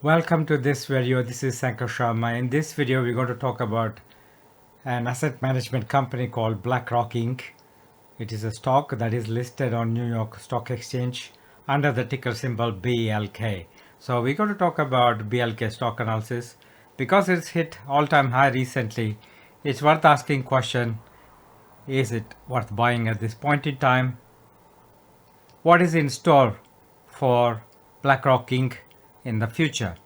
Welcome to this video. This is Sankar Sharma. In this video, we're going to talk about an asset management company called Blackrock Inc. It is a stock that is listed on New York Stock Exchange under the ticker symbol BLK. So we're going to talk about BLK stock analysis. Because it's hit all-time high recently, it's worth asking question, is it worth buying at this point in time? What is in store for Blackrock Inc. in the future?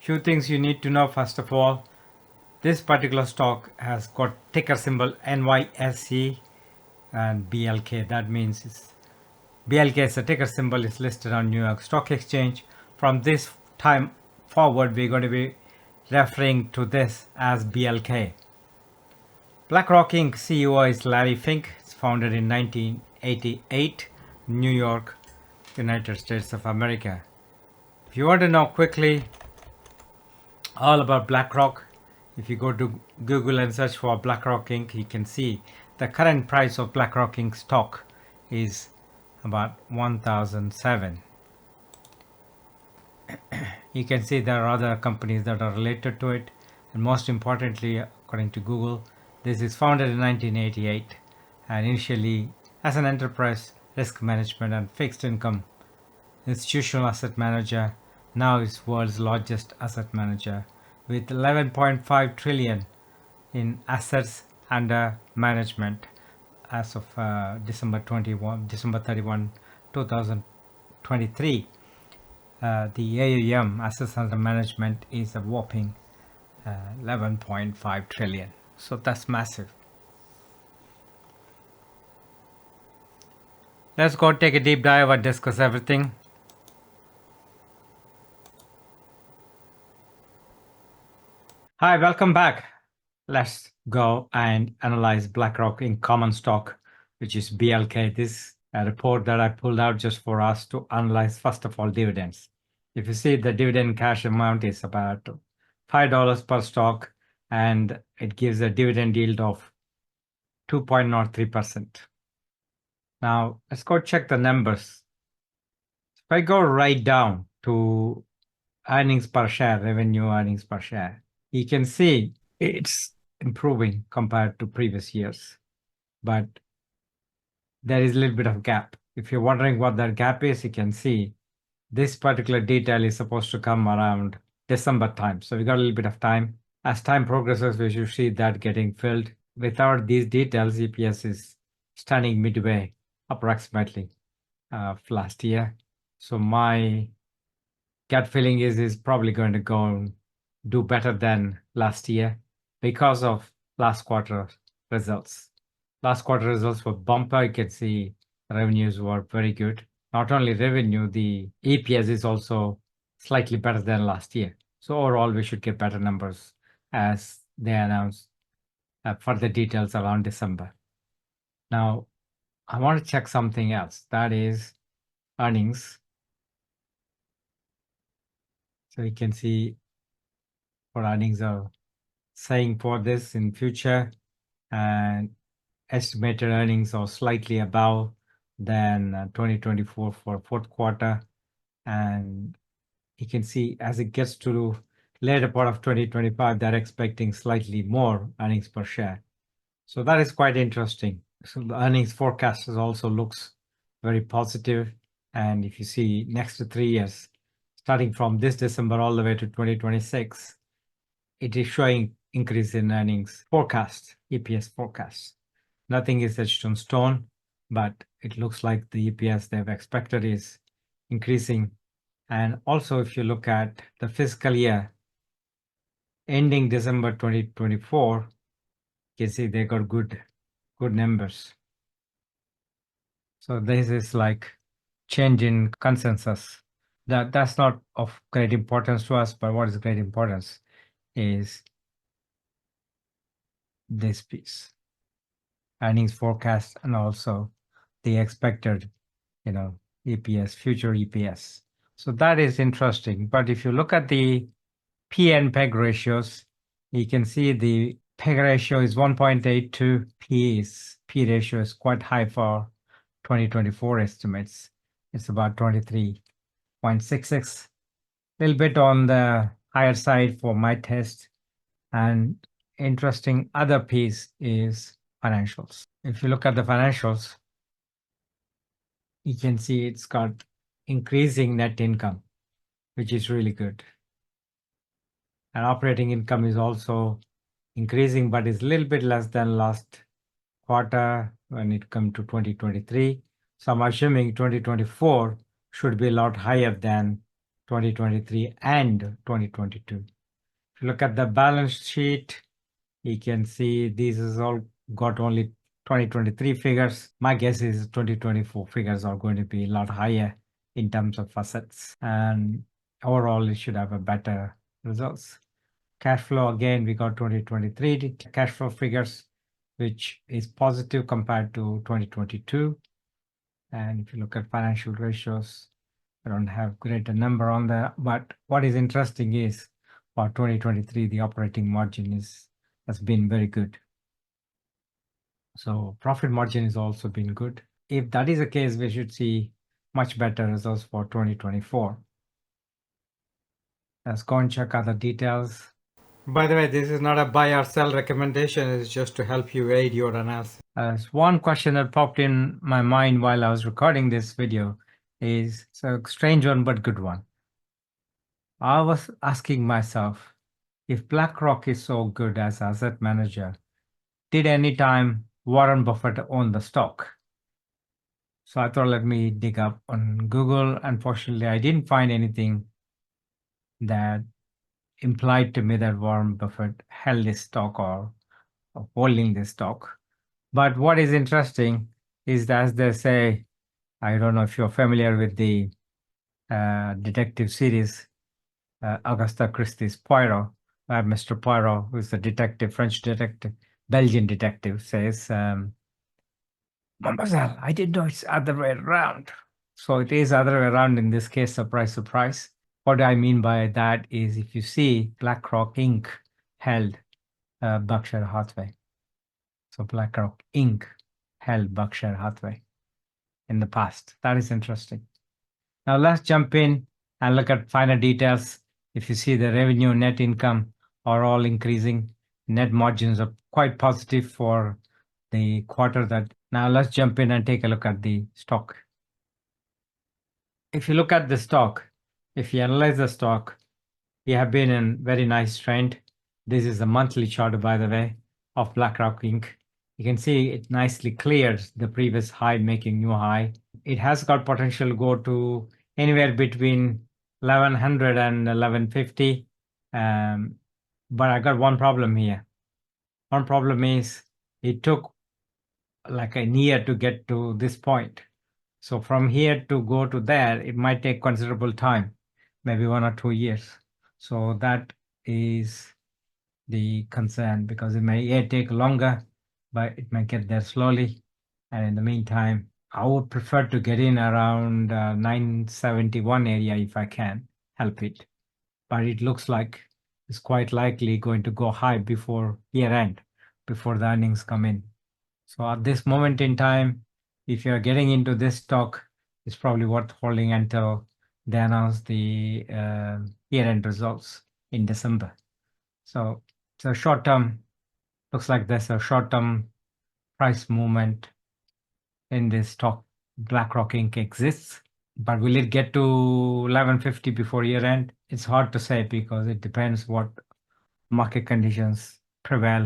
Few things you need to know. First of all, this particular stock has got ticker symbol NYSE and BLK. That means BLK is a ticker symbol. It's listed on New York Stock Exchange. From this time forward, we're going to be referring to this as BLK. Blackrock Inc. CEO is Larry Fink. It's founded in 1988, New York, United States of America. If you want to know quickly all about BlackRock, if you go to Google and search for BlackRock Inc., you can see the current price of BlackRock Inc. stock is about 1007. You can see there are other companies that are related to it, and most importantly, according to Google, this is founded in 1988 and initially as an enterprise risk management and fixed income institutional asset manager. Now it's world's largest asset manager with 11.5 trillion in assets under management as of December 31, 2023. The AUM, assets under management, is a whopping 11.5 trillion. So that's massive. Let's go take a deep dive and discuss everything. Hi, welcome back. Let's go and analyze BlackRock in common stock, which is BLK. This is a report that I pulled out just for us to analyze, first of all, dividends. If you see, the dividend cash amount is about $5 per stock, and it gives a dividend yield of 2.03%. Now, let's go check the numbers. If I go right down to earnings per share, revenue earnings per share, you can see it's improving compared to previous years, but there is a little bit of gap. If you're wondering what that gap is, you can see this particular detail is supposed to come around December time. So we got a little bit of time. As time progresses, we should see that getting filled. Without these details, EPS is standing midway approximately last year. So my gut feeling is probably going to go do better than last year because of last quarter results. Last quarter results were bumper. You can see revenues were very good. Not only revenue, the EPS is also slightly better than last year. So overall, we should get better numbers as they announce further details around December. Now, I want to check something else. That is earnings. So you can see what earnings are saying for this in future, and estimated earnings are slightly above than 2024 for fourth quarter. And you can see as it gets to later part of 2025, they're expecting slightly more earnings per share. So that is quite interesting. So the earnings forecast also looks very positive. And if you see next to 3 years, starting from this December all the way to 2026, it is showing increase in earnings forecast, EPS forecast. Nothing is etched on stone, but it looks like the EPS they've expected is increasing. And also, if you look at the fiscal year ending December 2024, you can see they got good numbers. So this is like change in consensus. That's not of great importance to us, but what is great importance is this piece, earnings forecast, and also the expected, EPS, future EPS. So that is interesting. But if you look at the P and PEG ratios, you can see the PEG ratio is 1.82. P ratio is quite high for 2024 estimates. It's about 23.66. little bit on the higher side for my test. And interesting other piece is financials. If you look at the financials, you can see it's got increasing net income, which is really good. And operating income is also increasing, but is a little bit less than last quarter when it comes to 2023. So I'm assuming 2024 should be a lot higher than 2023 and 2022. If you look at the balance sheet, you can see these is all got only 2023 figures. My guess is 2024 figures are going to be a lot higher in terms of assets, and overall it should have a better results. Cash flow, again, we got 2023 cash flow figures, which is positive compared to 2022. And if you look at financial ratios, I don't have greater number on there, but what is interesting is for 2023, the operating margin has been very good. So profit margin has also been good. If that is the case, we should see much better results for 2024. Let's go and check other details. By the way, this is not a buy or sell recommendation. It's just to help you aid your analysis. One question that popped in my mind while I was recording this video is it's a strange one, but good one. I was asking myself, if BlackRock is so good as asset manager, did any time Warren Buffett own the stock? So I thought, let me dig up on Google. Unfortunately, I didn't find anything that implied to me that Warren Buffett held this stock or holding this stock. But what is interesting is that, as they say, I don't know if you're familiar with the detective series, Agatha Christie's Poirot, where Mr. Poirot, who's the detective, French detective, Belgian detective, says, Mademoiselle, I didn't know it's other way around. So it is other way around in this case, surprise, surprise. What I mean by that is if you see BlackRock Inc. held Berkshire Hathaway. So BlackRock Inc. held Berkshire Hathaway in the past. That is interesting. Now let's jump in and look at finer details. If you see the revenue, net income are all increasing. Net margins are quite positive for the quarter that. Now let's jump in and take a look at the stock. If you look at the stock, if you analyze the stock, we have been in very nice trend. This is a monthly chart, by the way, of BlackRock Inc. You can see it nicely clears the previous high, making new high. It has got potential to go to anywhere between 1100 and 1150. But I got one problem here. One problem is it took like a year to get to this point. So from here to go to there, it might take considerable time, maybe 1 or 2 years. So that is the concern, because it may take longer, but it may get there slowly. And in the meantime, I would prefer to get in around 971 area if I can help it. But it looks like it's quite likely going to go high before year end, before the earnings come in. So at this moment in time, if you're getting into this stock, it's probably worth holding until they announce the year-end results in December. So short term, looks like there's a short-term price movement in this stock. BlackRock Inc. exists, but will it get to 1150 before year end? It's hard to say because it depends what market conditions prevail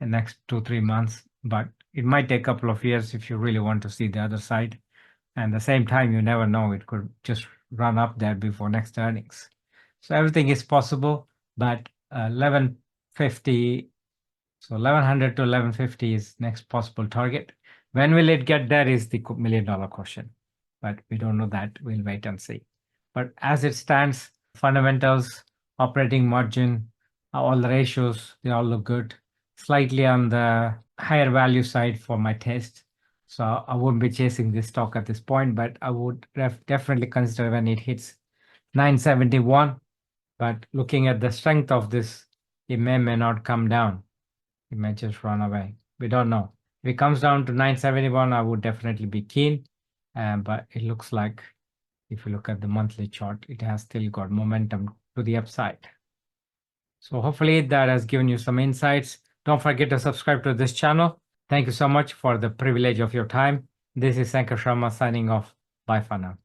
in the next 2-3 months, but it might take a couple of years if you really want to see the other side. And at the same time, you never know, it could just run up there before next earnings. So everything is possible, but 1150, so 1100 to 1150 is next possible target. When will it get there is the $1,000,000 question, but we don't know that. We'll wait and see. But as it stands, fundamentals, operating margin, all the ratios, they all look good. Slightly on the higher value side for my taste. So I wouldn't be chasing this stock at this point, but I would definitely consider when it hits 971. But looking at the strength of this, it may not come down. It may just run away. We don't know. If it comes down to 971, I would definitely be keen. But it looks like If you look at the monthly chart, it has still got momentum to the upside. So hopefully that has given you some insights. Don't forget to subscribe to this channel. Thank you so much for the privilege of your time. This is Sankar Sharma signing off. Bye for now.